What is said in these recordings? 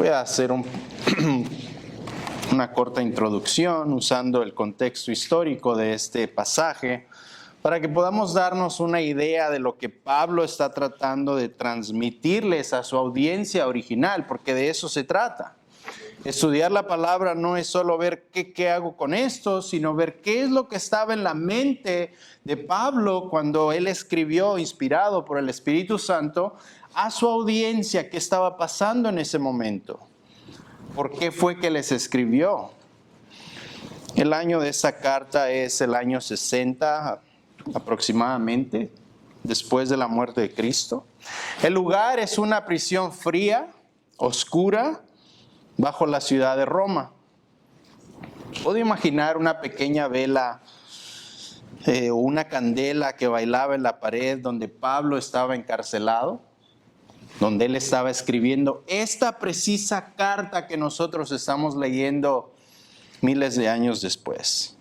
Voy a hacer una corta introducción usando el contexto histórico de este pasaje para que podamos darnos una idea de lo que Pablo está tratando de transmitirles a su audiencia original, porque de eso se trata. Estudiar la palabra no es solo ver qué hago con esto, sino ver qué es lo que estaba en la mente de Pablo cuando él escribió, inspirado por el Espíritu Santo, a su audiencia, qué estaba pasando en ese momento. ¿Por qué fue que les escribió? El año de esta carta es el año 60 aproximadamente, después de la muerte de Cristo. El lugar es una prisión fría, oscura, bajo la ciudad de Roma. Puedo imaginar una pequeña vela o una candela que bailaba en la pared donde Pablo estaba encarcelado, donde él estaba escribiendo esta precisa carta que nosotros estamos leyendo miles de años después.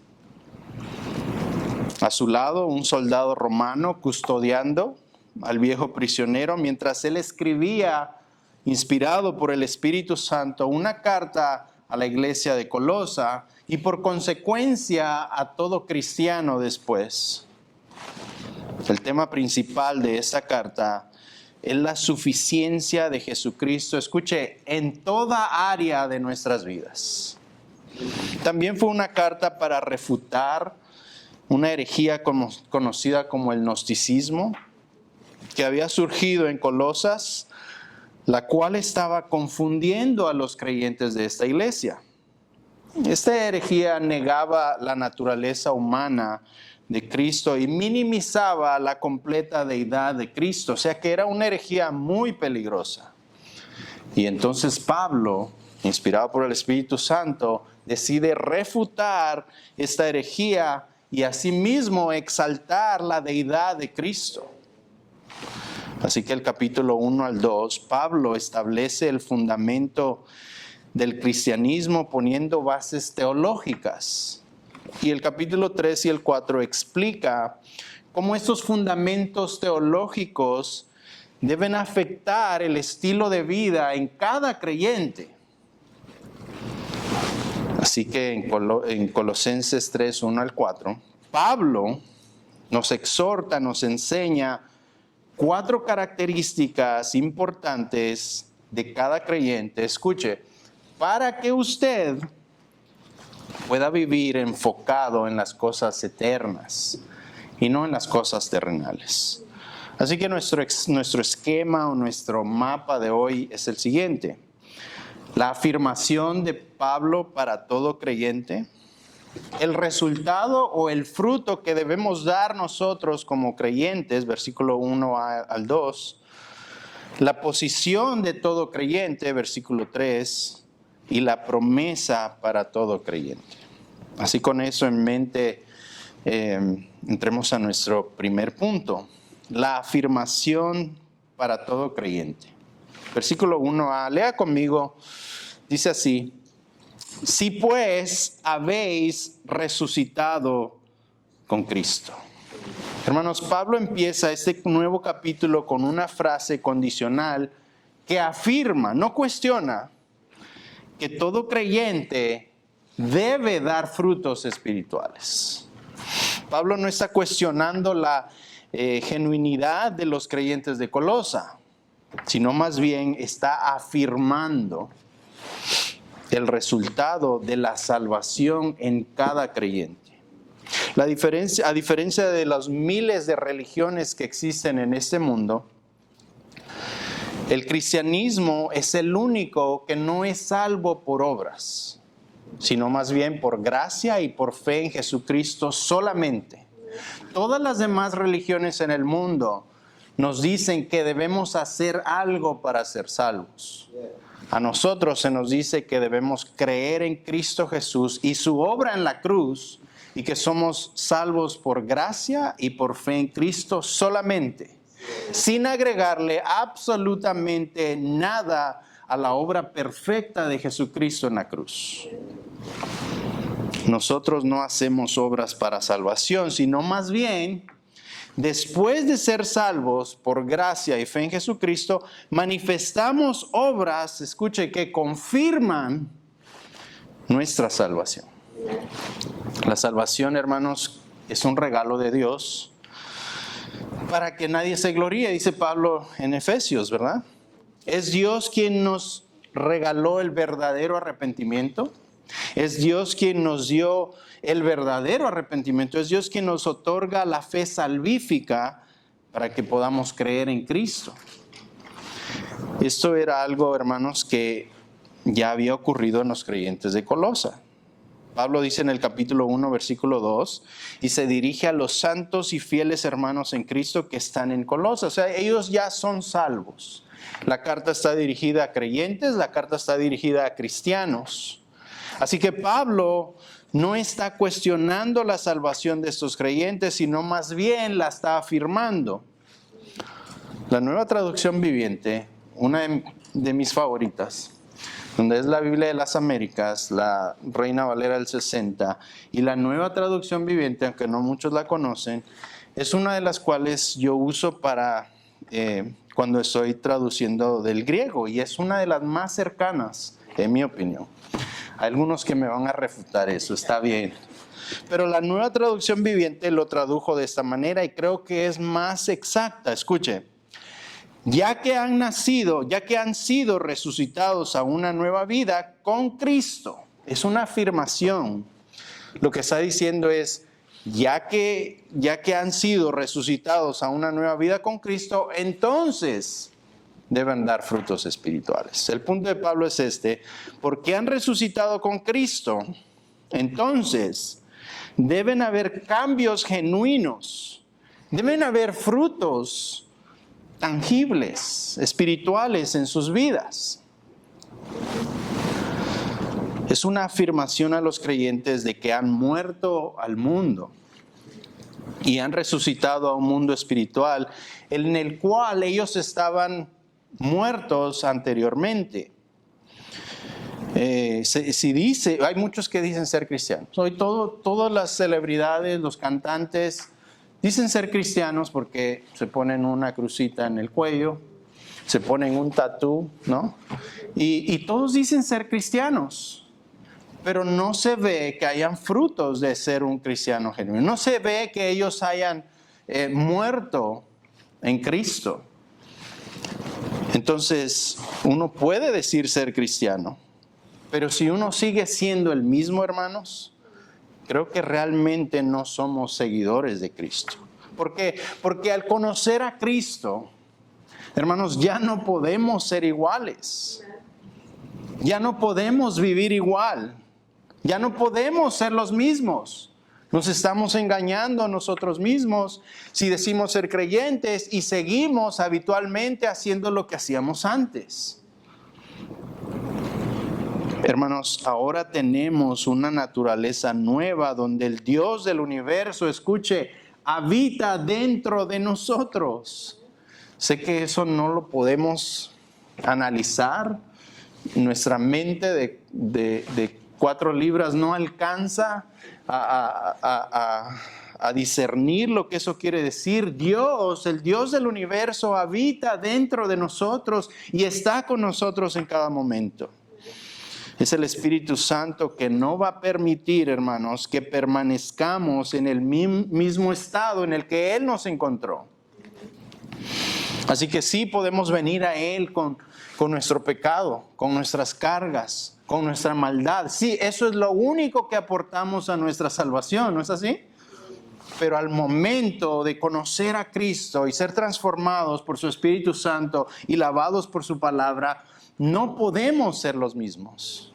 A su lado, un soldado romano custodiando al viejo prisionero mientras él escribía, inspirado por el Espíritu Santo, una carta a la iglesia de Colosa y por consecuencia a todo cristiano después. El tema principal de esta carta es la suficiencia de Jesucristo, escuche, en toda área de nuestras vidas. También fue una carta para refutar una herejía conocida como el gnosticismo, que había surgido en Colosas, la cual estaba confundiendo a los creyentes de esta iglesia. Esta herejía negaba la naturaleza humana de Cristo y minimizaba la completa deidad de Cristo, o sea que era una herejía muy peligrosa. Y entonces Pablo, inspirado por el Espíritu Santo, decide refutar esta herejía y asimismo exaltar la deidad de Cristo. Así que el capítulo 1 al 2, Pablo establece el fundamento del cristianismo poniendo bases teológicas. Y el capítulo 3 y el 4 explica cómo estos fundamentos teológicos deben afectar el estilo de vida en cada creyente. Así que en Colosenses 3, 1 al 4, Pablo nos exhorta, nos enseña 4 características importantes de cada creyente, escuche, para que usted pueda vivir enfocado en las cosas eternas y no en las cosas terrenales. Así que nuestro esquema o nuestro mapa de hoy es el siguiente. La afirmación de Pablo para todo creyente, el resultado o el fruto que debemos dar nosotros como creyentes, versículo 1 al 2, la posición de todo creyente, versículo 3, y la promesa para todo creyente. Así con eso en mente, entremos a nuestro primer punto, la afirmación para todo creyente. Versículo 1a, lea conmigo, dice así: si pues habéis resucitado con Cristo. Hermanos, Pablo empieza este nuevo capítulo con una frase condicional que afirma, no cuestiona, que todo creyente debe dar frutos espirituales. Pablo no está cuestionando la genuinidad de los creyentes de Colosa, sino más bien está afirmando el resultado de la salvación en cada creyente. A diferencia de las miles de religiones que existen en este mundo, el cristianismo es el único que no es salvo por obras, sino más bien por gracia y por fe en Jesucristo solamente. Todas las demás religiones en el mundo nos dicen que debemos hacer algo para ser salvos. A nosotros se nos dice que debemos creer en Cristo Jesús y su obra en la cruz y que somos salvos por gracia y por fe en Cristo solamente, sin agregarle absolutamente nada a la obra perfecta de Jesucristo en la cruz. Nosotros no hacemos obras para salvación, sino más bien después de ser salvos por gracia y fe en Jesucristo, manifestamos obras, escuche, que confirman nuestra salvación. La salvación, hermanos, es un regalo de Dios para que nadie se gloríe, dice Pablo en Efesios, ¿verdad? Es Dios quien nos regaló el verdadero arrepentimiento. Es Dios quien nos dio el verdadero arrepentimiento. Es Dios quien nos otorga la fe salvífica para que podamos creer en Cristo. Esto era algo, hermanos, que ya había ocurrido en los creyentes de Colosa. Pablo dice en el capítulo 1, versículo 2, y se dirige a los santos y fieles hermanos en Cristo que están en Colosa. O sea, ellos ya son salvos. La carta está dirigida a creyentes, la carta está dirigida a cristianos. Así que Pablo no está cuestionando la salvación de estos creyentes, sino más bien la está afirmando. La Nueva Traducción Viviente, una de mis favoritas, donde es la Biblia de las Américas, la Reina Valera del 60, y la Nueva Traducción Viviente, aunque no muchos la conocen, es una de las cuales yo uso para cuando estoy traduciendo del griego, y es una de las más cercanas, en mi opinión. Hay algunos que me van a refutar eso, está bien. Pero la Nueva Traducción Viviente lo tradujo de esta manera y creo que es más exacta. Escuche, ya que han sido resucitados a una nueva vida con Cristo. Es una afirmación. Lo que está diciendo es, ya que han sido resucitados a una nueva vida con Cristo, entonces deben dar frutos espirituales. El punto de Pablo es este: porque han resucitado con Cristo, entonces deben haber cambios genuinos, deben haber frutos tangibles, espirituales en sus vidas. Es una afirmación a los creyentes de que han muerto al mundo y han resucitado a un mundo espiritual en el cual ellos estaban muertos anteriormente. Si dice, hay muchos que dicen ser cristianos. Hoy todas las celebridades, los cantantes, dicen ser cristianos porque se ponen una crucita en el cuello, se ponen un tatú, ¿no? Y todos dicen ser cristianos, pero no se ve que hayan frutos de ser un cristiano genuino. No se ve que ellos hayan muerto en Cristo. Entonces, uno puede decir ser cristiano, pero si uno sigue siendo el mismo, hermanos, creo que realmente no somos seguidores de Cristo. ¿Por qué? Porque al conocer a Cristo, hermanos, ya no podemos ser iguales. Ya no podemos vivir igual. Ya no podemos ser los mismos. Nos estamos engañando a nosotros mismos si decimos ser creyentes y seguimos habitualmente haciendo lo que hacíamos antes. Hermanos, ahora tenemos una naturaleza nueva donde el Dios del universo, escuche, habita dentro de nosotros. Sé que eso no lo podemos analizar. Nuestra mente de 4 libras no alcanza a discernir lo que eso quiere decir. Dios, el Dios del universo, habita dentro de nosotros y está con nosotros en cada momento. Es el Espíritu Santo que no va a permitir, hermanos, que permanezcamos en el mismo estado en el que Él nos encontró. Así que sí podemos venir a Él con nuestro pecado, con nuestras cargas, con nuestra maldad. Sí, eso es lo único que aportamos a nuestra salvación, ¿no es así? Pero al momento de conocer a Cristo y ser transformados por su Espíritu Santo y lavados por su palabra, no podemos ser los mismos.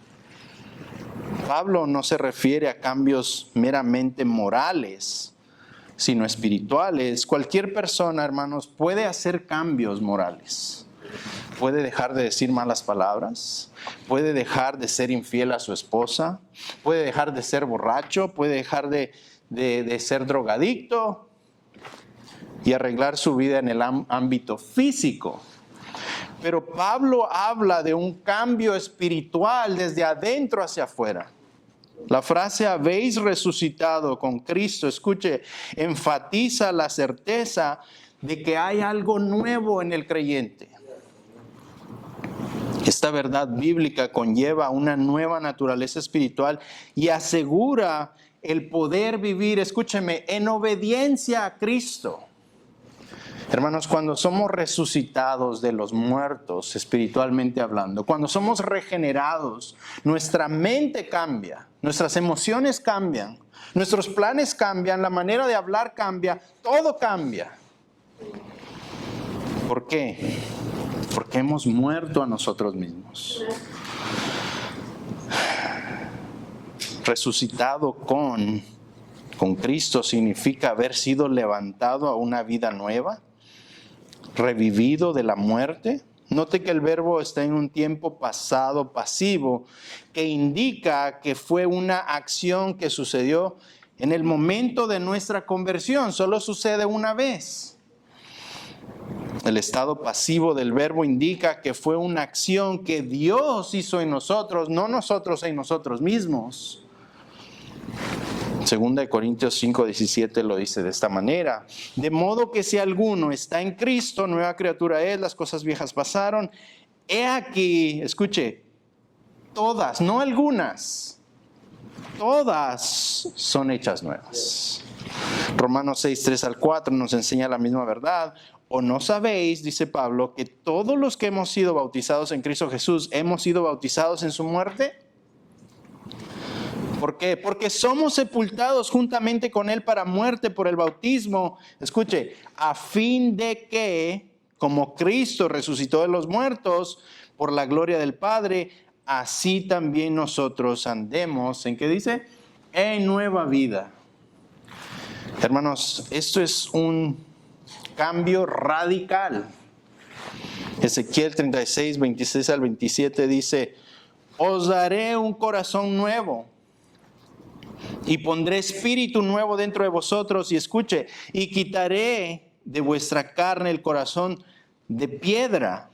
Pablo no se refiere a cambios meramente morales, sino espirituales. Cualquier persona, hermanos, puede hacer cambios morales. Puede dejar de decir malas palabras, puede dejar de ser infiel a su esposa, puede dejar de ser borracho, puede dejar de ser drogadicto y arreglar su vida en el ámbito físico. Pero Pablo habla de un cambio espiritual desde adentro hacia afuera. La frase habéis resucitado con Cristo, escuche, enfatiza la certeza de que hay algo nuevo en el creyente. Esta verdad bíblica conlleva una nueva naturaleza espiritual y asegura el poder vivir, escúcheme, en obediencia a Cristo. Hermanos, cuando somos resucitados de los muertos, espiritualmente hablando, cuando somos regenerados, nuestra mente cambia, nuestras emociones cambian, nuestros planes cambian, la manera de hablar cambia, todo cambia. ¿Por qué? Porque hemos muerto a nosotros mismos. Resucitado con Cristo significa haber sido levantado a una vida nueva, revivido de la muerte. Note que el verbo está en un tiempo pasado pasivo, que indica que fue una acción que sucedió en el momento de nuestra conversión. Solo sucede una vez. El estado pasivo del verbo indica que fue una acción que Dios hizo en nosotros, no nosotros en nosotros mismos. 2 Corintios 5:17 lo dice de esta manera: de modo que si alguno está en Cristo, nueva criatura es, las cosas viejas pasaron. He aquí, escuche, todas, no algunas, todas son hechas nuevas. Romanos 6:3-4 nos enseña la misma verdad. ¿O no sabéis, dice Pablo, que todos los que hemos sido bautizados en Cristo Jesús hemos sido bautizados en su muerte? ¿Por qué? Porque somos sepultados juntamente con Él para muerte por el bautismo. Escuche, a fin de que, como Cristo resucitó de los muertos por la gloria del Padre, así también nosotros andemos, ¿en qué dice? En nueva vida. Hermanos, esto es un cambio radical. Ezequiel 36:26-27 dice: os daré un corazón nuevo y pondré espíritu nuevo dentro de vosotros, y escuche, y quitaré de vuestra carne el corazón de piedra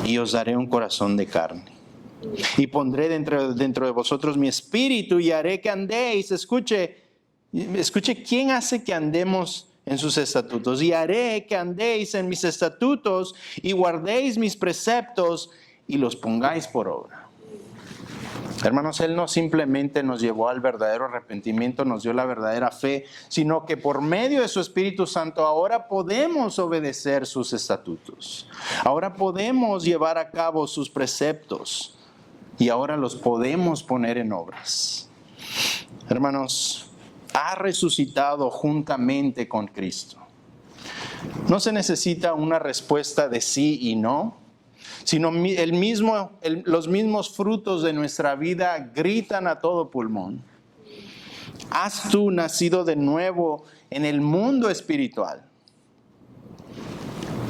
y os daré un corazón de carne. Y pondré dentro de vosotros mi espíritu y haré que andéis. Escuche, ¿quién hace que andemos en sus estatutos? Y haré que andéis en mis estatutos y guardéis mis preceptos y los pongáis por obra. Hermanos, Él no simplemente nos llevó al verdadero arrepentimiento, nos dio la verdadera fe, sino que por medio de su Espíritu Santo ahora podemos obedecer sus estatutos. Ahora podemos llevar a cabo sus preceptos y ahora los podemos poner en obras. Hermanos, ha resucitado juntamente con Cristo. No se necesita una respuesta de sí y no, sino los mismos frutos de nuestra vida gritan a todo pulmón: ¿has tú nacido de nuevo en el mundo espiritual?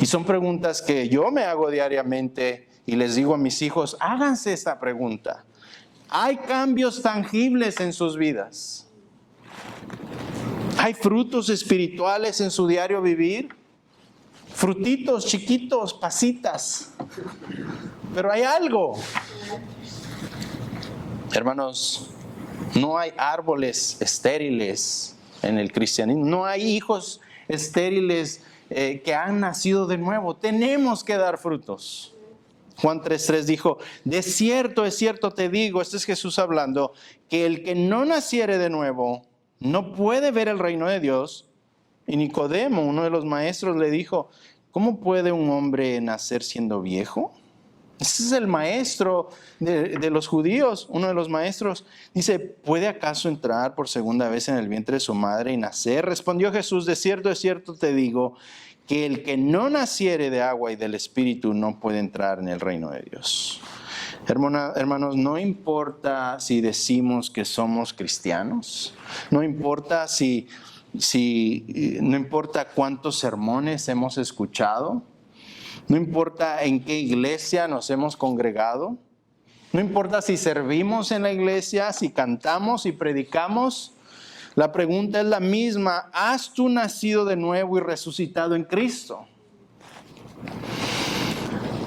Y son preguntas que yo me hago diariamente y les digo a mis hijos: háganse esta pregunta. ¿Hay cambios tangibles en sus vidas? ¿Hay frutos espirituales en su diario vivir? Frutitos chiquitos, pasitas. Pero hay algo. Hermanos, no hay árboles estériles en el cristianismo. No hay hijos estériles que han nacido de nuevo. Tenemos que dar frutos. Juan 3:3 dijo: de cierto, es cierto te digo, este es Jesús hablando, que el que no naciere de nuevo no puede ver el reino de Dios. Y Nicodemo, uno de los maestros, le dijo: ¿cómo puede un hombre nacer siendo viejo? Ese es el maestro de los judíos, uno de los maestros. Dice: ¿puede acaso entrar por segunda vez en el vientre de su madre y nacer? Respondió Jesús: de cierto te digo, que el que no naciere de agua y del Espíritu no puede entrar en el reino de Dios. Hermanos, no importa si decimos que somos cristianos, no importa no importa cuántos sermones hemos escuchado, no importa en qué iglesia nos hemos congregado, no importa si servimos en la iglesia, si cantamos y predicamos, la pregunta es la misma: ¿has tú nacido de nuevo y resucitado en Cristo?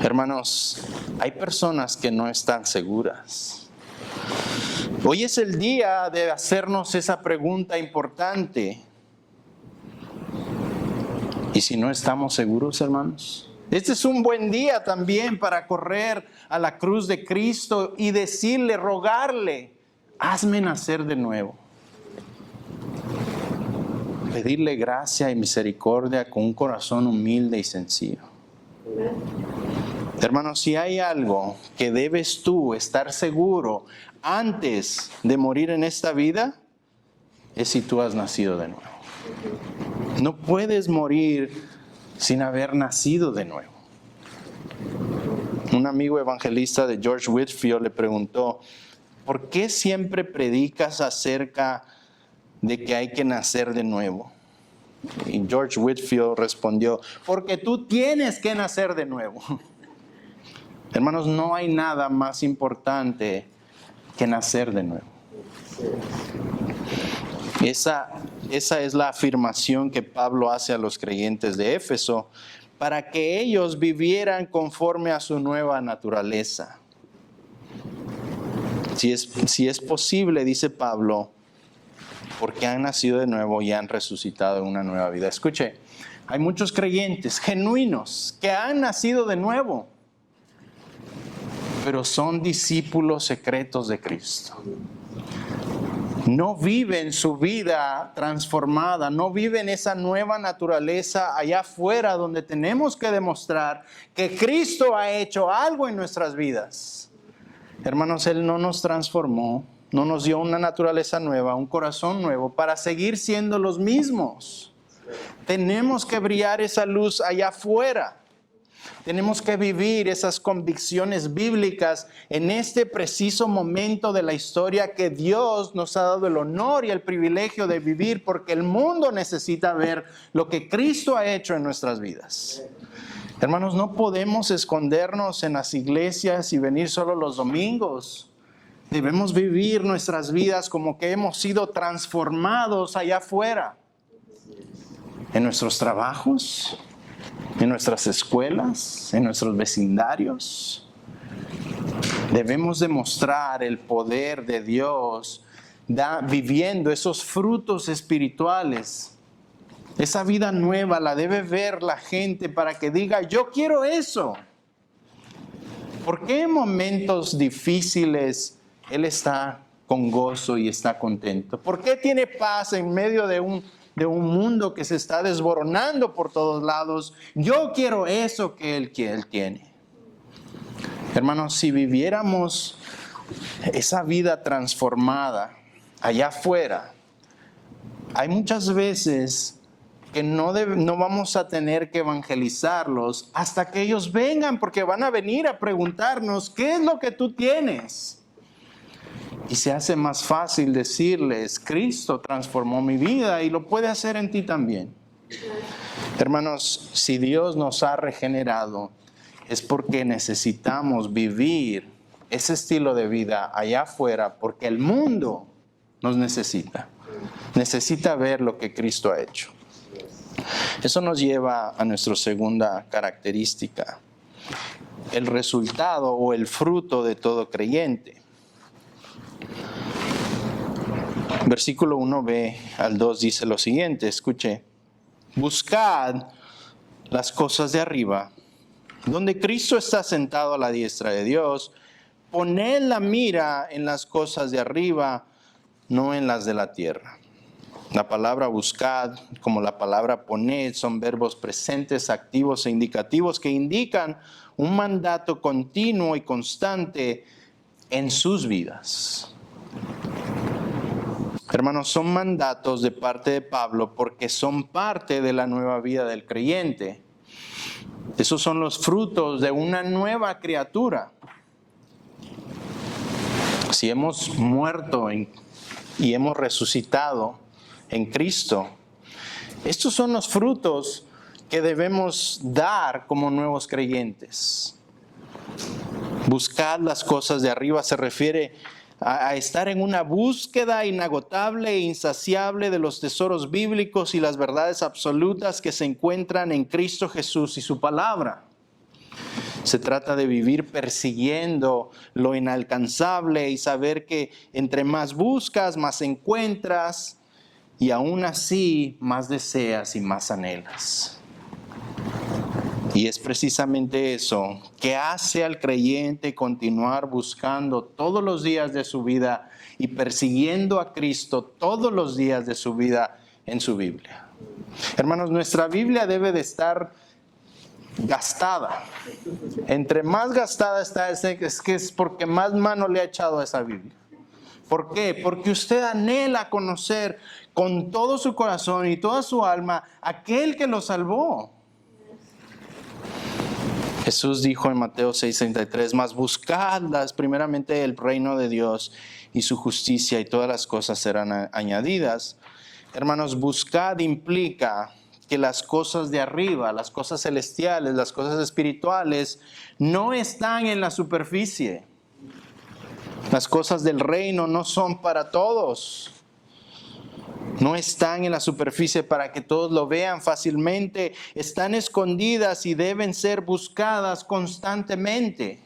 Hermanos, hay personas que no están seguras. Hoy es el día de hacernos esa pregunta importante. ¿Y si no estamos seguros, hermanos? Este es un buen día también para correr a la cruz de Cristo y decirle, rogarle, hazme nacer de nuevo. Pedirle gracia y misericordia con un corazón humilde y sencillo. Hermanos, si hay algo que debes tú estar seguro antes de morir en esta vida, es si tú has nacido de nuevo. No puedes morir sin haber nacido de nuevo. Un amigo evangelista de George Whitefield le preguntó, ¿por qué siempre predicas acerca de que hay que nacer de nuevo? Y George Whitefield respondió, porque tú tienes que nacer de nuevo. Hermanos, no hay nada más importante que nacer de nuevo. Esa es la afirmación que Pablo hace a los creyentes de Éfeso para que ellos vivieran conforme a su nueva naturaleza. Si es posible, dice Pablo, porque han nacido de nuevo y han resucitado en una nueva vida. Escuche, hay muchos creyentes genuinos que han nacido de nuevo, pero son discípulos secretos de Cristo. No viven su vida transformada, no viven esa nueva naturaleza allá afuera donde tenemos que demostrar que Cristo ha hecho algo en nuestras vidas. Hermanos, Él no nos transformó, no nos dio una naturaleza nueva, un corazón nuevo para seguir siendo los mismos. Tenemos que brillar esa luz allá afuera. Tenemos que vivir esas convicciones bíblicas en este preciso momento de la historia que Dios nos ha dado el honor y el privilegio de vivir, porque el mundo necesita ver lo que Cristo ha hecho en nuestras vidas. Hermanos, no podemos escondernos en las iglesias y venir solo los domingos. Debemos vivir nuestras vidas como que hemos sido transformados allá afuera, en nuestros trabajos, en nuestras escuelas, en nuestros vecindarios. Debemos demostrar el poder de Dios viviendo esos frutos espirituales. Esa vida nueva la debe ver la gente para que diga, yo quiero eso. ¿Por qué en momentos difíciles Él está con gozo y está contento? ¿Por qué tiene paz en medio de un mundo que se está desboronando por todos lados? Yo quiero eso que Él tiene. Hermanos, si viviéramos esa vida transformada allá afuera, hay muchas veces que no vamos a tener que evangelizarlos hasta que ellos vengan, porque van a venir a preguntarnos, ¿qué es lo que tú tienes? Y se hace más fácil decirles, Cristo transformó mi vida y lo puede hacer en ti también. Hermanos, si Dios nos ha regenerado, es porque necesitamos vivir ese estilo de vida allá afuera, porque el mundo nos necesita. Necesita ver lo que Cristo ha hecho. Eso nos lleva a nuestra segunda característica, el resultado o el fruto de todo creyente. Versículo 1b al 2 dice lo siguiente, escuche, buscad las cosas de arriba, donde Cristo está sentado a la diestra de Dios, poned la mira en las cosas de arriba, no en las de la tierra. La palabra buscad, como la palabra poned, son verbos presentes, activos e indicativos que indican un mandato continuo y constante en sus vidas. Hermanos, son mandatos de parte de Pablo porque son parte de la nueva vida del creyente. Esos son los frutos de una nueva criatura. Si hemos muerto y hemos resucitado en Cristo, estos son los frutos que debemos dar como nuevos creyentes. Buscar las cosas de arriba se refiere a estar en una búsqueda inagotable e insaciable de los tesoros bíblicos y las verdades absolutas que se encuentran en Cristo Jesús y su palabra. Se trata de vivir persiguiendo lo inalcanzable y saber que entre más buscas, más encuentras y aún así más deseas y más anhelas. Y es precisamente eso que hace al creyente continuar buscando todos los días de su vida y persiguiendo a Cristo todos los días de su vida en su Biblia. Hermanos, nuestra Biblia debe de estar gastada. Entre más gastada está, es que es porque más mano le ha echado a esa Biblia. ¿Por qué? Porque usted anhela conocer con todo su corazón y toda su alma a aquel que lo salvó. Jesús dijo en Mateo 6:33, mas buscadlas primeramente el reino de Dios y su justicia y todas las cosas serán añadidas. Hermanos, buscad implica que las cosas de arriba, las cosas celestiales, las cosas espirituales, no están en la superficie. Las cosas del reino no son para todos. No están en la superficie para que todos lo vean fácilmente. Están escondidas y deben ser buscadas constantemente.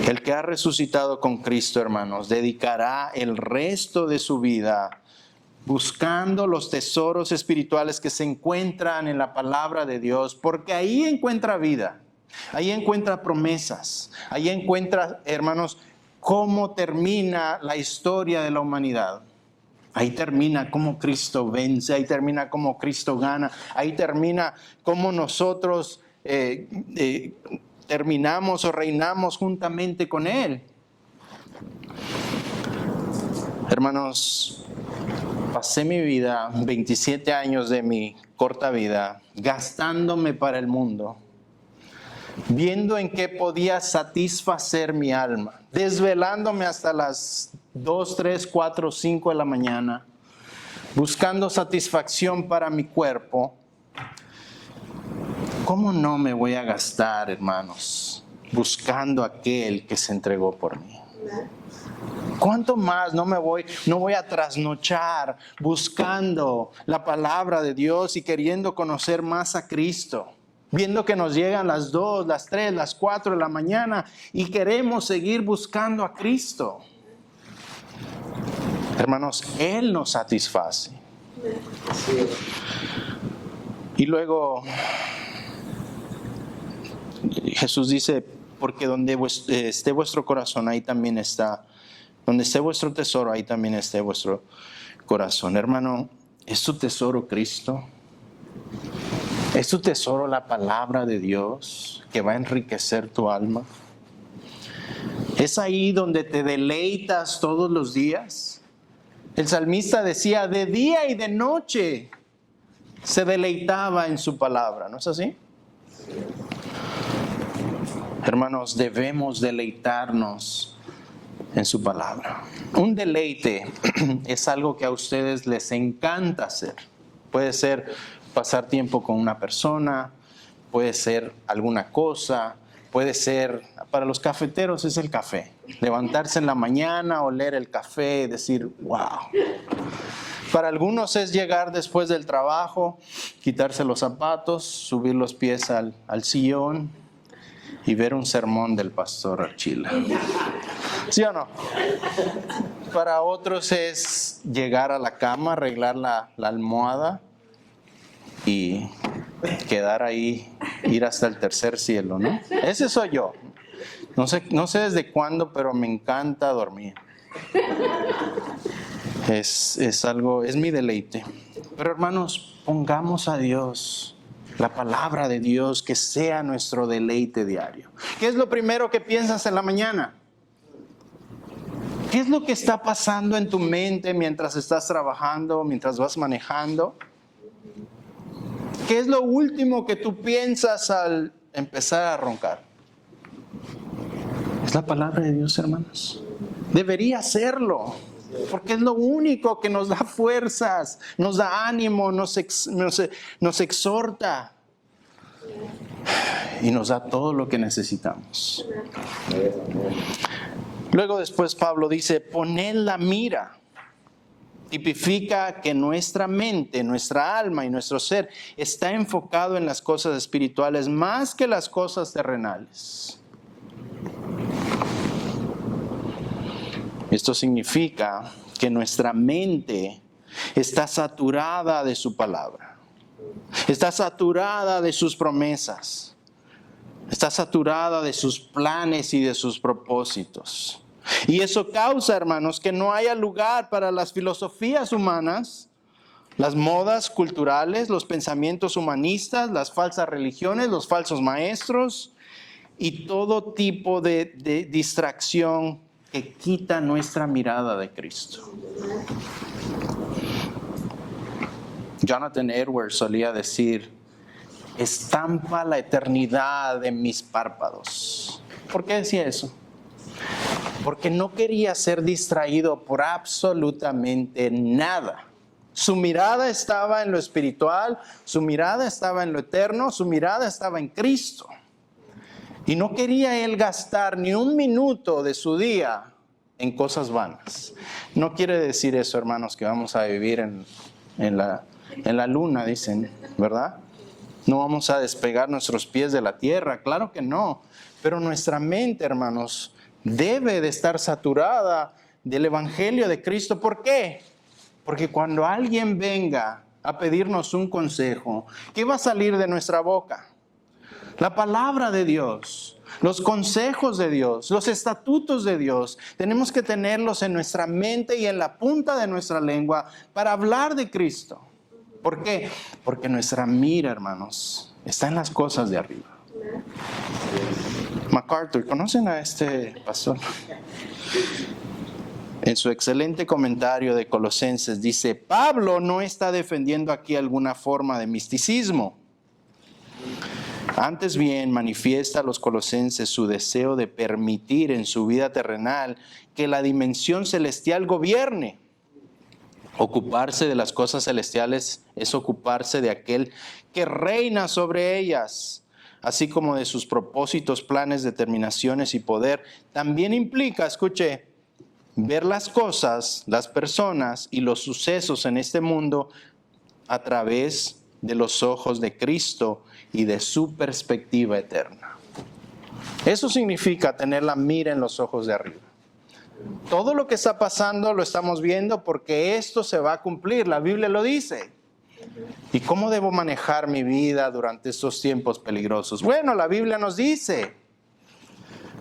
El que ha resucitado con Cristo, hermanos, dedicará el resto de su vida buscando los tesoros espirituales que se encuentran en la palabra de Dios, porque ahí encuentra vida, ahí encuentra promesas, ahí encuentra, hermanos, cómo termina la historia de la humanidad. Ahí termina cómo Cristo vence, ahí termina cómo Cristo gana, ahí termina cómo nosotros terminamos o reinamos juntamente con Él. Hermanos, pasé mi vida, 27 años de mi corta vida, gastándome para el mundo, viendo en qué podía satisfacer mi alma, desvelándome hasta las 2, 3, 4, 5 de la mañana, buscando satisfacción para mi cuerpo. ¿Cómo no me voy a gastar, hermanos, buscando a aquel que se entregó por mí? ¿Cuánto más no voy a trasnochar buscando la palabra de Dios y queriendo conocer más a Cristo? Viendo que nos llegan las 2, las 3, las 4 de la mañana y queremos seguir buscando a Cristo. Hermanos, Él nos satisface. Y luego Jesús dice, porque donde esté vuestro corazón, ahí también está. Donde esté vuestro tesoro, ahí también esté vuestro corazón. Hermano, ¿es tu tesoro Cristo? ¿Es tu tesoro la palabra de Dios que va a enriquecer tu alma? ¿Es ahí donde te deleitas todos los días? El salmista decía, de día y de noche se deleitaba en su palabra, ¿no es así? Hermanos, debemos deleitarnos en su palabra. Un deleite es algo que a ustedes les encanta hacer. Puede ser pasar tiempo con una persona, puede ser alguna cosa, puede ser, para los cafeteros es el café. Levantarse en la mañana, oler el café y decir, wow. Para algunos es llegar después del trabajo, quitarse los zapatos, subir los pies al sillón y ver un sermón del pastor Archila. ¿Sí o no? Para otros es llegar a la cama, arreglar la almohada y quedar ahí, ir hasta el tercer cielo, ¿no? Ese soy yo. No sé desde cuándo, pero me encanta dormir. Es algo, es mi deleite. Pero hermanos, pongamos a Dios, la palabra de Dios, que sea nuestro deleite diario. ¿Qué es lo primero que piensas en la mañana? ¿Qué es lo que está pasando en tu mente mientras estás trabajando, mientras vas manejando? ¿Qué es lo último que tú piensas al empezar a roncar? Es la palabra de Dios, hermanos. Debería serlo, porque es lo único que nos da fuerzas, nos da ánimo, nos exhorta y nos da todo lo que necesitamos. Luego después Pablo dice, poned la mira tipifica que nuestra mente, nuestra alma y nuestro ser está enfocado en las cosas espirituales más que las cosas terrenales. Esto significa que nuestra mente está saturada de su palabra, está saturada de sus promesas, está saturada de sus planes y de sus propósitos. Y eso causa, hermanos, que no haya lugar para las filosofías humanas, las modas culturales, los pensamientos humanistas, las falsas religiones, los falsos maestros y todo tipo de distracción que quita nuestra mirada de Cristo. Jonathan Edwards solía decir: estampa la eternidad en mis párpados. ¿Por qué decía eso? Porque no quería ser distraído por absolutamente nada. Su mirada estaba en lo espiritual, su mirada estaba en lo eterno, su mirada estaba en Cristo. Y no quería él gastar ni un minuto de su día en cosas vanas. No quiere decir eso, hermanos, que vamos a vivir en la luna, dicen, ¿verdad? No vamos a despegar nuestros pies de la tierra, claro que no. Pero nuestra mente, hermanos, debe de estar saturada del Evangelio de Cristo. ¿Por qué? Porque cuando alguien venga a pedirnos un consejo, ¿qué va a salir de nuestra boca? La palabra de Dios, los consejos de Dios, los estatutos de Dios. Tenemos que tenerlos en nuestra mente y en la punta de nuestra lengua para hablar de Cristo. ¿Por qué? Porque nuestra mira, hermanos, está en las cosas de arriba. MacArthur, ¿conocen a este pastor? En su excelente comentario de Colosenses dice: Pablo no está defendiendo aquí alguna forma de misticismo. Antes bien, manifiesta a los colosenses su deseo de permitir en su vida terrenal que la dimensión celestial gobierne. Ocuparse de las cosas celestiales es ocuparse de aquel que reina sobre ellas, así como de sus propósitos, planes, determinaciones y poder. También implica, escuche, ver las cosas, las personas y los sucesos en este mundo a través de los ojos de Cristo y de su perspectiva eterna. Eso significa tener la mira en los ojos de arriba. Todo lo que está pasando lo estamos viendo porque esto se va a cumplir. La Biblia lo dice. ¿Y cómo debo manejar mi vida durante estos tiempos peligrosos? Bueno, la Biblia nos dice.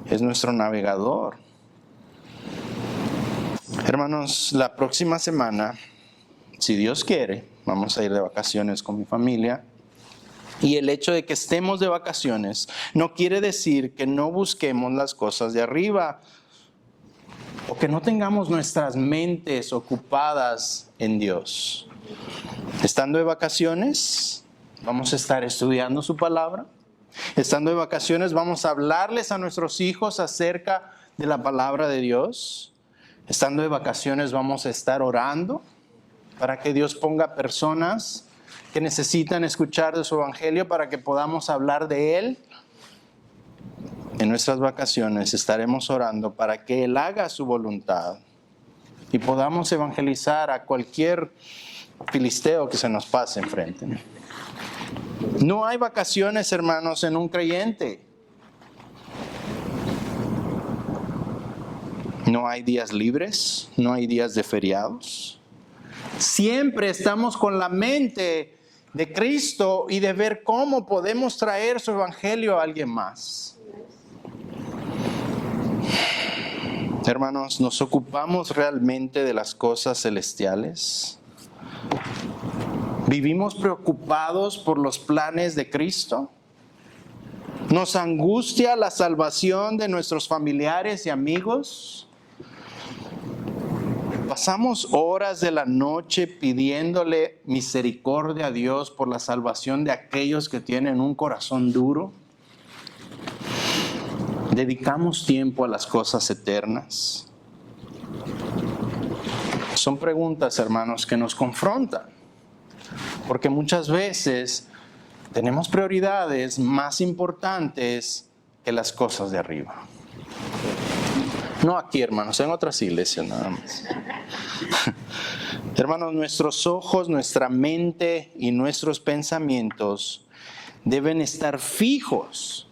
Es nuestro navegador. Hermanos, la próxima semana, si Dios quiere, vamos a ir de vacaciones con mi familia. Y el hecho de que estemos de vacaciones no quiere decir que no busquemos las cosas de arriba o que no tengamos nuestras mentes ocupadas en Dios. Estando de vacaciones, vamos a estar estudiando su palabra. Estando de vacaciones, vamos a hablarles a nuestros hijos acerca de la palabra de Dios. Estando de vacaciones, vamos a estar orando para que Dios ponga personas que necesitan escuchar de su evangelio para que podamos hablar de Él. En nuestras vacaciones estaremos orando para que Él haga su voluntad y podamos evangelizar a cualquier filisteo que se nos pase enfrente. No hay vacaciones, hermanos, en un creyente. No hay días libres, no hay días de feriados. Siempre estamos con la mente de Cristo y de ver cómo podemos traer su evangelio a alguien más. Hermanos, ¿nos ocupamos realmente de las cosas celestiales? ¿Vivimos preocupados por los planes de Cristo? ¿Nos angustia la salvación de nuestros familiares y amigos? ¿Pasamos horas de la noche pidiéndole misericordia a Dios por la salvación de aquellos que tienen un corazón duro? ¿Dedicamos tiempo a las cosas eternas? Son preguntas, hermanos, que nos confrontan. Porque muchas veces tenemos prioridades más importantes que las cosas de arriba. No aquí, hermanos, en otras iglesias nada más. Hermanos, nuestros ojos, nuestra mente y nuestros pensamientos deben estar fijos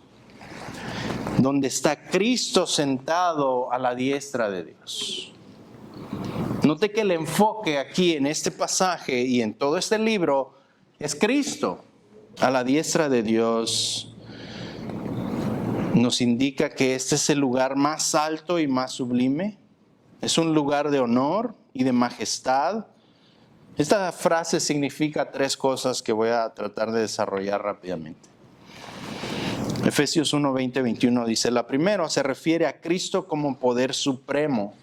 donde está Cristo sentado a la diestra de Dios. Note que el enfoque aquí en este pasaje y en todo este libro es Cristo a la diestra de Dios. Nos indica que este es el lugar más alto y más sublime. Es un lugar de honor y de majestad. Esta frase significa tres cosas que voy a tratar de desarrollar rápidamente. Efesios 1, 20, 21 dice, la primera se refiere a Cristo como poder supremo.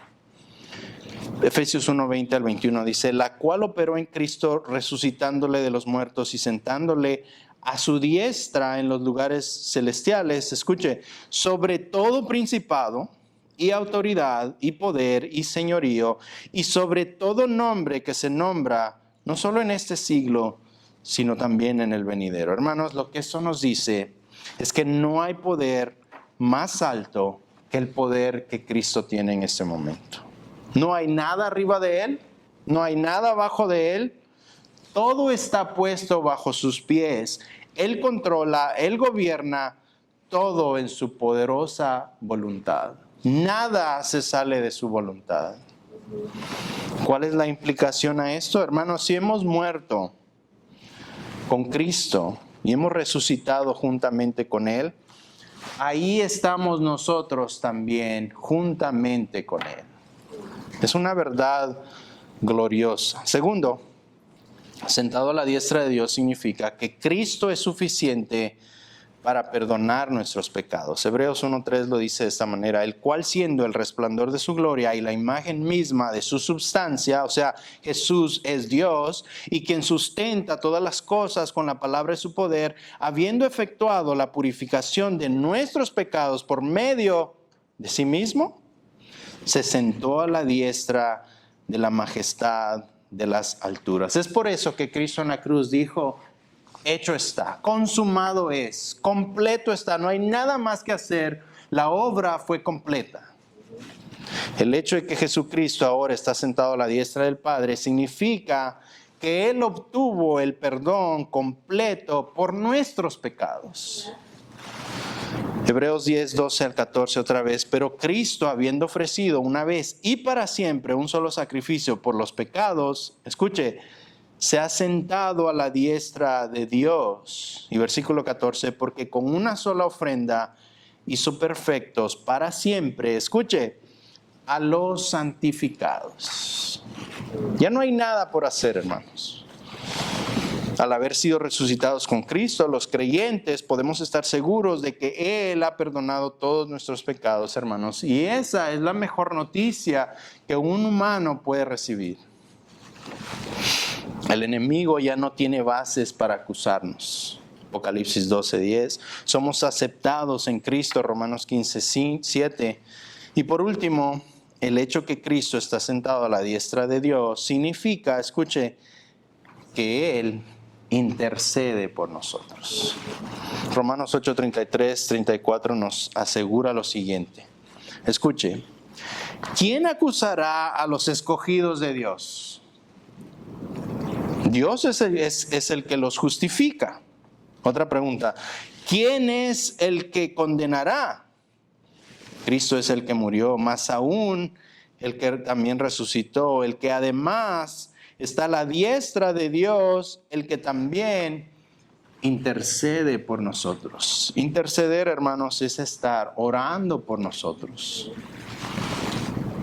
Efesios 1, 20 al 21 dice, la cual operó en Cristo resucitándole de los muertos y sentándole a su diestra en los lugares celestiales, escuche, sobre todo principado y autoridad y poder y señorío y sobre todo nombre que se nombra no solo en este siglo, sino también en el venidero. Hermanos, lo que esto nos dice es que no hay poder más alto que el poder que Cristo tiene en este momento. No hay nada arriba de Él, no hay nada abajo de Él. Todo está puesto bajo sus pies. Él controla, Él gobierna todo en su poderosa voluntad. Nada se sale de su voluntad. ¿Cuál es la implicación a esto? Hermanos, si hemos muerto con Cristo y hemos resucitado juntamente con Él, ahí estamos nosotros también juntamente con Él. Es una verdad gloriosa. Segundo, sentado a la diestra de Dios significa que Cristo es suficiente para perdonar nuestros pecados. Hebreos 1:3 lo dice de esta manera, el cual siendo el resplandor de su gloria y la imagen misma de su substancia, o sea, Jesús es Dios y quien sustenta todas las cosas con la palabra de su poder, habiendo efectuado la purificación de nuestros pecados por medio de sí mismo, se sentó a la diestra de la majestad de las alturas. Es por eso que Cristo en la cruz dijo, hecho está, consumado es, completo está, no hay nada más que hacer, la obra fue completa. El hecho de que Jesucristo ahora está sentado a la diestra del Padre significa que Él obtuvo el perdón completo por nuestros pecados. Hebreos 10, 12 al 14 otra vez, pero Cristo habiendo ofrecido una vez y para siempre un solo sacrificio por los pecados, escuche, se ha sentado a la diestra de Dios. Y versículo 14, porque con una sola ofrenda hizo perfectos para siempre, escuche, a los santificados. Ya no hay nada por hacer, hermanos. Al haber sido resucitados con Cristo, los creyentes podemos estar seguros de que Él ha perdonado todos nuestros pecados, hermanos. Y esa es la mejor noticia que un humano puede recibir. El enemigo ya no tiene bases para acusarnos. Apocalipsis 12:10. Somos aceptados en Cristo, Romanos 15:7. Y por último, el hecho que Cristo está sentado a la diestra de Dios significa, escuche, que Él intercede por nosotros. Romanos 8:33, 34 nos asegura lo siguiente. Escuche, ¿quién acusará a los escogidos de Dios? Dios es el que los justifica. Otra pregunta, ¿quién es el que condenará? Cristo es el que murió, más aún el que también resucitó, el que además está a la diestra de Dios, el que también intercede por nosotros. Interceder, hermanos, es estar orando por nosotros.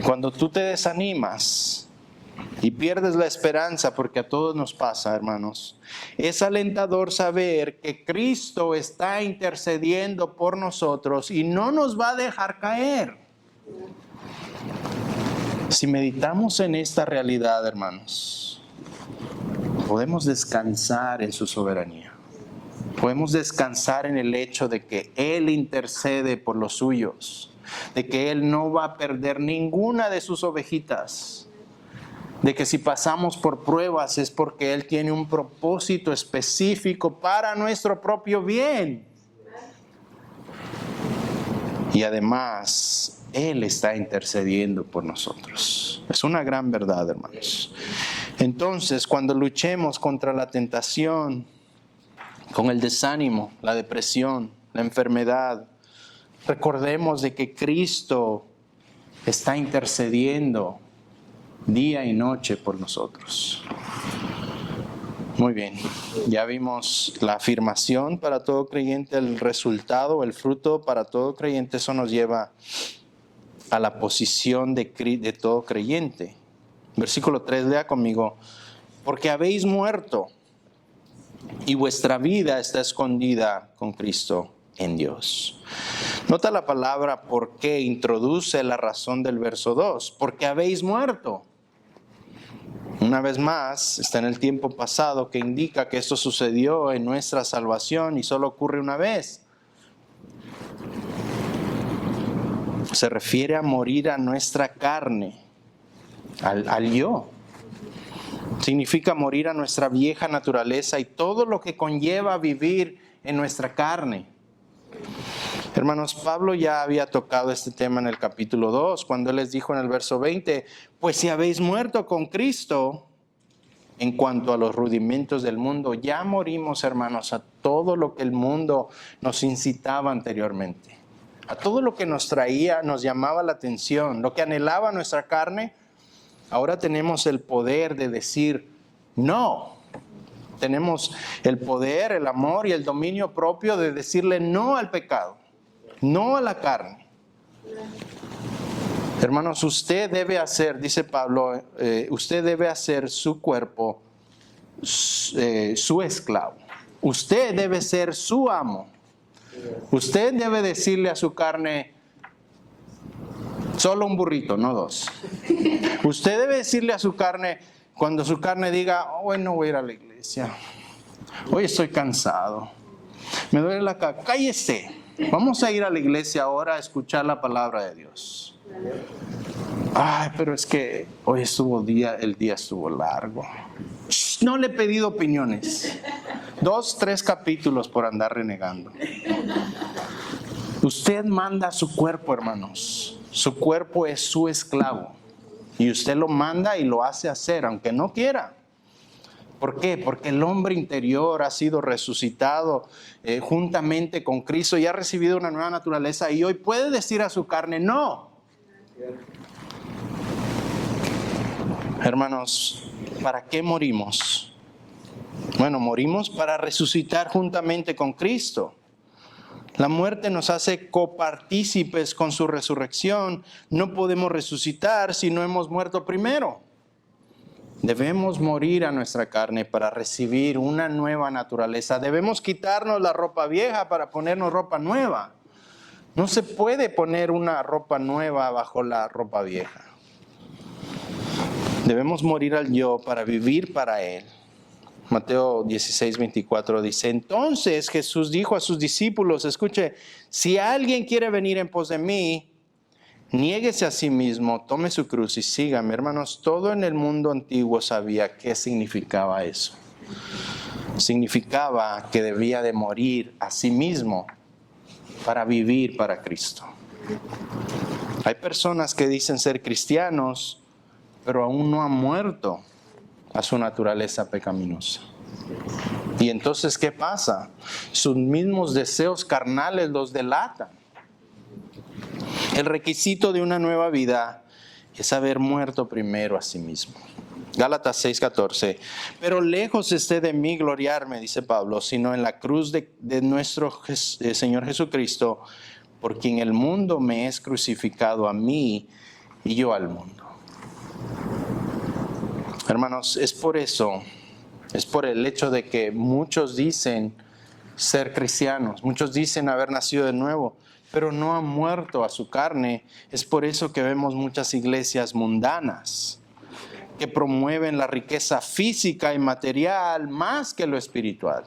Cuando tú te desanimas y pierdes la esperanza, porque a todos nos pasa, hermanos, es alentador saber que Cristo está intercediendo por nosotros y no nos va a dejar caer. Si meditamos en esta realidad, hermanos, podemos descansar en su soberanía. Podemos descansar en el hecho de que Él intercede por los suyos, de que Él no va a perder ninguna de sus ovejitas, de que si pasamos por pruebas es porque Él tiene un propósito específico para nuestro propio bien. Y además, Él está intercediendo por nosotros. Es una gran verdad, hermanos. Entonces, cuando luchemos contra la tentación, con el desánimo, la depresión, la enfermedad, recordemos de que Cristo está intercediendo día y noche por nosotros. Muy bien, ya vimos la afirmación para todo creyente, el resultado, el fruto para todo creyente. Eso nos lleva a la posición de todo creyente. Versículo 3, lea conmigo. Porque habéis muerto y vuestra vida está escondida con Cristo en Dios. Nota la palabra por qué introduce la razón del verso 2. Porque habéis muerto. Una vez más, está en el tiempo pasado que indica que esto sucedió en nuestra salvación y solo ocurre una vez. Se refiere a morir a nuestra carne, al yo. Significa morir a nuestra vieja naturaleza y todo lo que conlleva vivir en nuestra carne. Hermanos, Pablo ya había tocado este tema en el capítulo 2, cuando él les dijo en el verso 20, pues si habéis muerto con Cristo, en cuanto a los rudimentos del mundo, ya morimos, hermanos, a todo lo que el mundo nos incitaba anteriormente. A todo lo que nos traía, nos llamaba la atención, lo que anhelaba nuestra carne. Ahora tenemos el poder de decir no. Tenemos el poder, el amor y el dominio propio de decirle no al pecado, no a la carne. Hermanos, usted debe hacer, dice Pablo, usted debe hacer su cuerpo su esclavo. Usted debe ser su amo. Usted debe decirle a su carne, solo un burrito, no dos. Usted debe decirle a su carne, cuando su carne diga, hoy no voy a ir a la iglesia, hoy estoy cansado, me duele la cabeza, cállese, vamos a ir a la iglesia ahora a escuchar la palabra de Dios. Ay, pero es que hoy el día estuvo largo. No le he pedido opiniones. 2, 3 capítulos por andar renegando. Usted manda a su cuerpo, hermanos. Su cuerpo es su esclavo. Y usted lo manda y lo hace hacer, aunque no quiera. ¿Por qué? Porque el hombre interior ha sido resucitado juntamente con Cristo y ha recibido una nueva naturaleza. Y hoy puede decir a su carne, no. Hermanos, ¿para qué morimos? Bueno, morimos para resucitar juntamente con Cristo. La muerte nos hace copartícipes con su resurrección. No podemos resucitar si no hemos muerto primero. Debemos morir a nuestra carne para recibir una nueva naturaleza. Debemos quitarnos la ropa vieja para ponernos ropa nueva. No se puede poner una ropa nueva bajo la ropa vieja. Debemos morir al yo para vivir para Él. Mateo 16, 24 dice, entonces Jesús dijo a sus discípulos, escuche, si alguien quiere venir en pos de mí, niéguese a sí mismo, tome su cruz y sígame. Hermanos, todo en el mundo antiguo sabía qué significaba eso. Significaba que debía de morir a sí mismo para vivir para Cristo. Hay personas que dicen ser cristianos, pero aún no han muerto a su naturaleza pecaminosa. Y entonces, ¿qué pasa? Sus mismos deseos carnales los delatan. El requisito de una nueva vida es haber muerto primero a sí mismo. Gálatas 6:14. Pero lejos esté de mí gloriarme, dice Pablo, sino en la cruz de nuestro Señor Jesucristo, por quien el mundo me es crucificado a mí y yo al mundo. Hermanos, es por el hecho de que muchos dicen ser cristianos, muchos dicen haber nacido de nuevo, pero no han muerto a su carne. Es por eso que vemos muchas iglesias mundanas que promueven la riqueza física y material más que lo espiritual.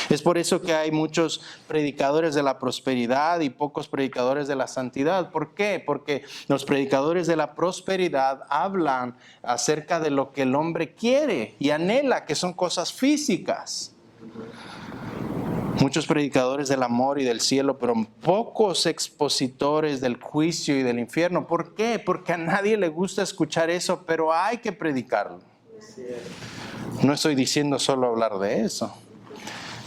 Es por eso que hay muchos predicadores de la prosperidad y pocos predicadores de la santidad. ¿Por qué? Porque los predicadores de la prosperidad hablan acerca de lo que el hombre quiere y anhela, que son cosas físicas. Muchos predicadores del amor y del cielo, pero pocos expositores del juicio y del infierno. ¿Por qué? Porque a nadie le gusta escuchar eso, pero hay que predicarlo. No estoy diciendo solo hablar de eso.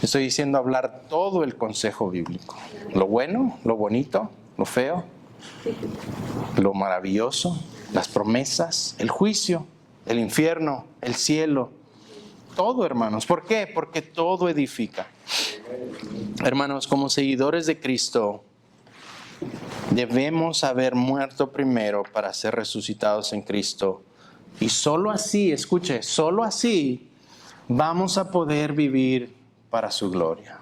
Estoy diciendo hablar todo el consejo bíblico. Lo bueno, lo bonito, lo feo, lo maravilloso, las promesas, el juicio, el infierno, el cielo. Todo, hermanos. ¿Por qué? Porque todo edifica. Hermanos, como seguidores de Cristo, debemos haber muerto primero para ser resucitados en Cristo. Y solo así, escuche, solo así vamos a poder vivir para su gloria.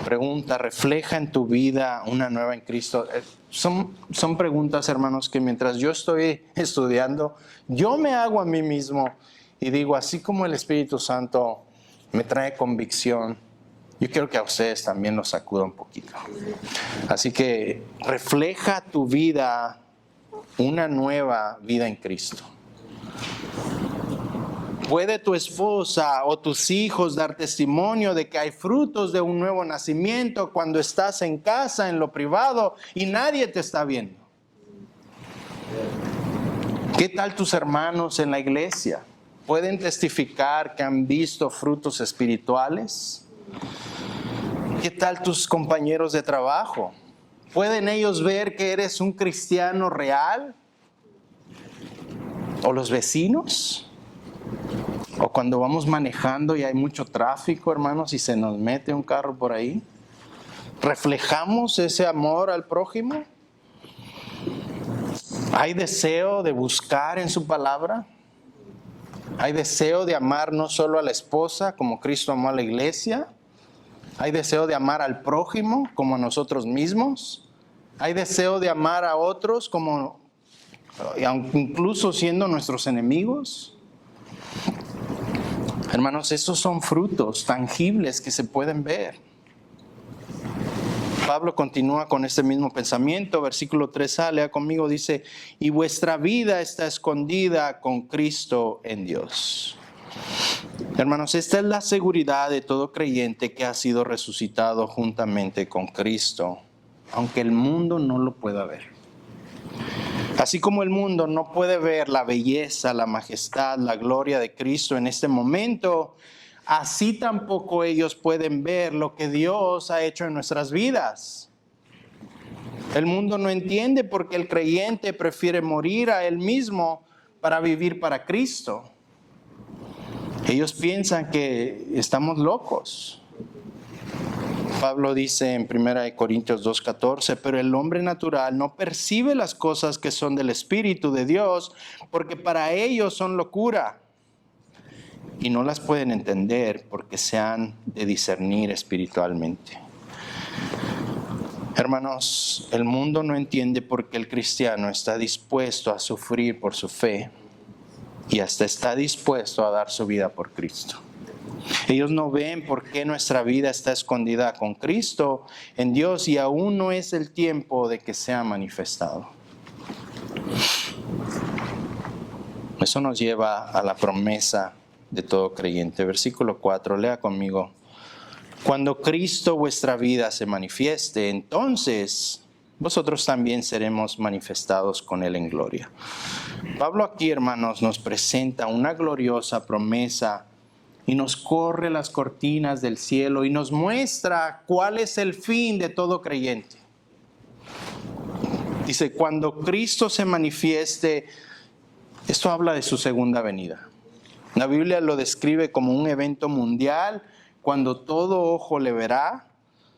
Pregunta, ¿refleja en tu vida una nueva en Cristo? Son preguntas, hermanos, que mientras yo estoy estudiando, yo me hago a mí mismo y digo, así como el Espíritu Santo me trae convicción, yo quiero que a ustedes también los sacuda un poquito. Así que refleja tu vida una nueva vida en Cristo. ¿Puede tu esposa o tus hijos dar testimonio de que hay frutos de un nuevo nacimiento cuando estás en casa, en lo privado, y nadie te está viendo? ¿Qué tal tus hermanos en la iglesia? ¿Pueden testificar que han visto frutos espirituales? ¿Qué tal tus compañeros de trabajo? ¿Pueden ellos ver que eres un cristiano real? ¿O los vecinos? ¿O cuando vamos manejando y hay mucho tráfico, hermanos, y se nos mete un carro por ahí? ¿Reflejamos ese amor al prójimo? ¿Hay deseo de buscar en su palabra? ¿Hay deseo de amar no solo a la esposa como Cristo amó a la iglesia? ¿Hay deseo de amar al prójimo como a nosotros mismos? ¿Hay deseo de amar a otros como, incluso siendo nuestros enemigos? Hermanos, esos son frutos tangibles que se pueden ver. Pablo continúa con este mismo pensamiento, versículo 3a, lea conmigo, dice, y vuestra vida está escondida con Cristo en Dios. Hermanos, esta es la seguridad de todo creyente que ha sido resucitado juntamente con Cristo, aunque el mundo no lo pueda ver. Así como el mundo no puede ver la belleza, la majestad, la gloria de Cristo en este momento, así tampoco ellos pueden ver lo que Dios ha hecho en nuestras vidas. El mundo no entiende por qué el creyente prefiere morir a él mismo para vivir para Cristo. Ellos piensan que estamos locos. Pablo dice en 1 Corintios 2:14, pero el hombre natural no percibe las cosas que son del Espíritu de Dios, porque para ellos son locura, y no las pueden entender porque se han de discernir espiritualmente. Hermanos, el mundo no entiende por qué el cristiano está dispuesto a sufrir por su fe, y hasta está dispuesto a dar su vida por Cristo. Ellos no ven por qué nuestra vida está escondida con Cristo en Dios y aún no es el tiempo de que sea manifestado. Eso nos lleva a la promesa de todo creyente. Versículo 4, lea conmigo. Cuando Cristo vuestra vida se manifieste, entonces vosotros también seremos manifestados con Él en gloria. Pablo aquí, hermanos, nos presenta una gloriosa promesa y nos corre las cortinas del cielo y nos muestra cuál es el fin de todo creyente. Dice, cuando Cristo se manifieste, esto habla de su segunda venida. La Biblia lo describe como un evento mundial, cuando todo ojo le verá.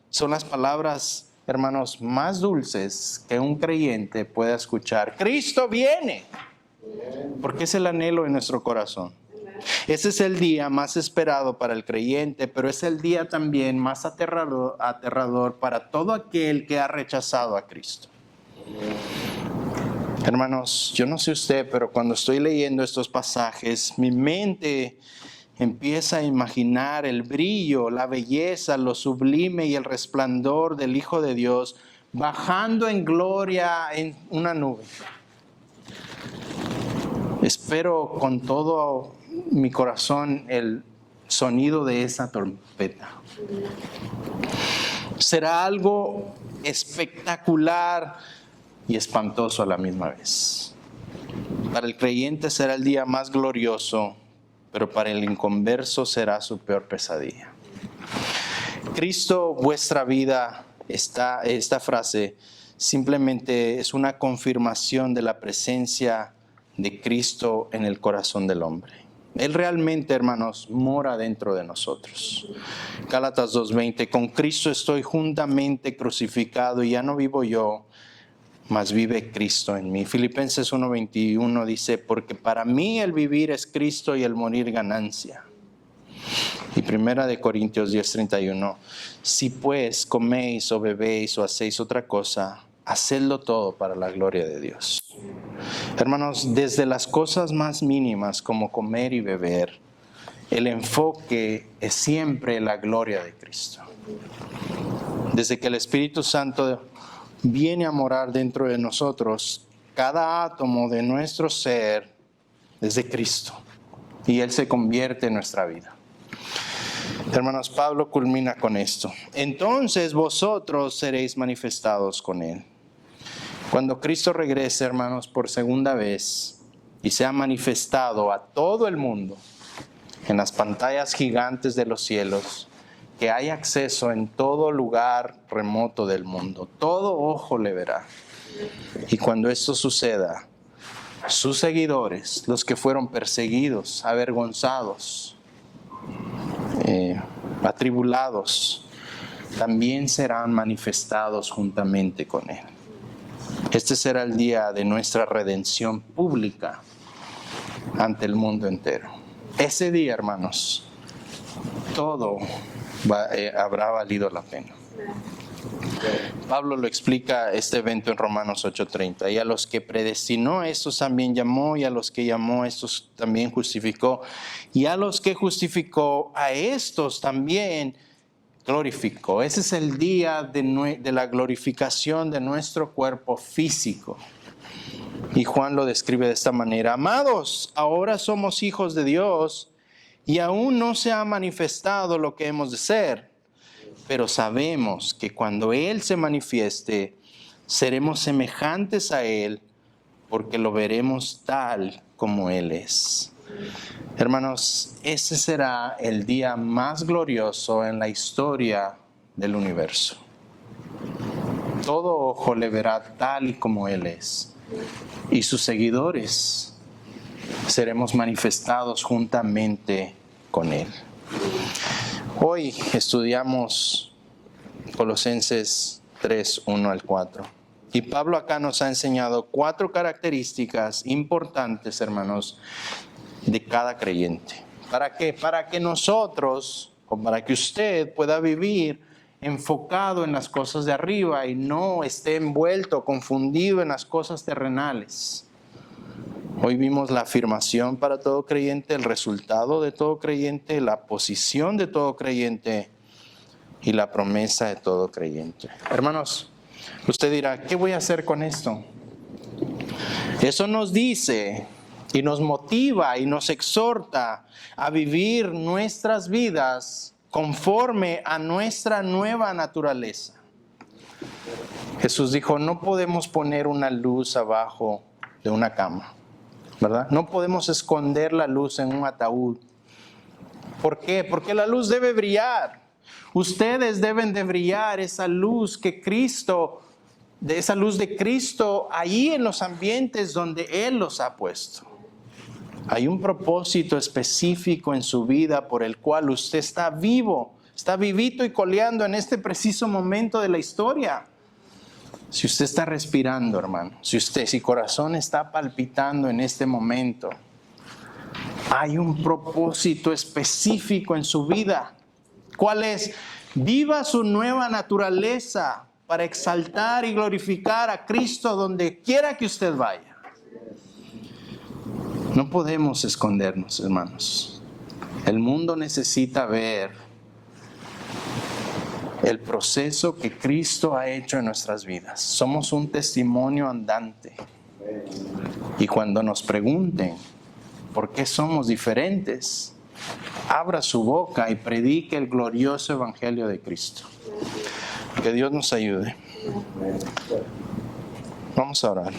Son las palabras, hermanos, más dulces que un creyente pueda escuchar. Cristo viene, porque es el anhelo de nuestro corazón. Ese es el día más esperado para el creyente, pero es el día también más aterrador para todo aquel que ha rechazado a Cristo. Hermanos, yo no sé usted, pero cuando estoy leyendo estos pasajes, mi mente empieza a imaginar el brillo, la belleza, lo sublime y el resplandor del Hijo de Dios bajando en gloria en una nube. Espero con todo mi corazón el sonido de esa trompeta. Será algo espectacular y espantoso a la misma vez. Para el creyente será el día más glorioso, pero para el inconverso será su peor pesadilla. Cristo, vuestra vida, esta frase simplemente es una confirmación de la presencia de Cristo en el corazón del hombre. Él realmente, hermanos, mora dentro de nosotros. Gálatas 2:20, con Cristo estoy juntamente crucificado y ya no vivo yo, mas vive Cristo en mí. Filipenses 1:21 dice, porque para mí el vivir es Cristo y el morir ganancia. Y 1 Corintios 10:31, si pues coméis o bebéis o hacéis otra cosa, hacedlo todo para la gloria de Dios. Hermanos, desde las cosas más mínimas como comer y beber, el enfoque es siempre la gloria de Cristo. Desde que el Espíritu Santo viene a morar dentro de nosotros, cada átomo de nuestro ser es de Cristo y Él se convierte en nuestra vida. Hermanos, Pablo culmina con esto. Entonces vosotros seréis manifestados con Él. Cuando Cristo regrese, hermanos, por segunda vez y sea manifestado a todo el mundo en las pantallas gigantes de los cielos, que hay acceso en todo lugar remoto del mundo, todo ojo le verá. Y cuando esto suceda, sus seguidores, los que fueron perseguidos, avergonzados, atribulados, también serán manifestados juntamente con Él. Este será el día de nuestra redención pública ante el mundo entero. Ese día, hermanos, todo habrá valido la pena. Pablo lo explica este evento en Romanos 8:30. Y a los que predestinó, a estos también llamó, y a los que llamó, a estos también justificó, y a los que justificó, a estos también glorificó. Ese es el día de la glorificación de nuestro cuerpo físico. Y Juan lo describe de esta manera. Amados, ahora somos hijos de Dios y aún no se ha manifestado lo que hemos de ser. Pero sabemos que cuando Él se manifieste, seremos semejantes a Él porque lo veremos tal como Él es. Hermanos, ese será el día más glorioso en la historia del universo. Todo ojo le verá tal y como Él es. Y sus seguidores seremos manifestados juntamente con Él. Hoy estudiamos Colosenses 3:1-4. Y Pablo acá nos ha enseñado 4 características importantes, hermanos, de cada creyente. ¿Para qué? Para que nosotros, o para que usted pueda vivir enfocado en las cosas de arriba y no esté envuelto, confundido en las cosas terrenales. Hoy vimos la afirmación para todo creyente, el resultado de todo creyente, la posición de todo creyente y la promesa de todo creyente. Hermanos, usted dirá, ¿qué voy a hacer con esto? Eso nos dice y nos motiva y nos exhorta a vivir nuestras vidas conforme a nuestra nueva naturaleza. Jesús dijo, no podemos poner una luz abajo de una cama, ¿verdad? No podemos esconder la luz en un ataúd. ¿Por qué? Porque la luz debe brillar. Ustedes deben de brillar esa luz que Cristo, de esa luz de Cristo, ahí en los ambientes donde Él los ha puesto. Hay un propósito específico en su vida por el cual usted está vivo, está vivito y coleando en este preciso momento de la historia. Si usted está respirando, hermano, si corazón está palpitando en este momento, hay un propósito específico en su vida. ¿Cuál es? Viva su nueva naturaleza para exaltar y glorificar a Cristo donde quiera que usted vaya. No podemos escondernos, hermanos. El mundo necesita ver el proceso que Cristo ha hecho en nuestras vidas. Somos un testimonio andante. Y cuando nos pregunten por qué somos diferentes, abra su boca y predique el glorioso evangelio de Cristo. Que Dios nos ayude. Vamos a orar.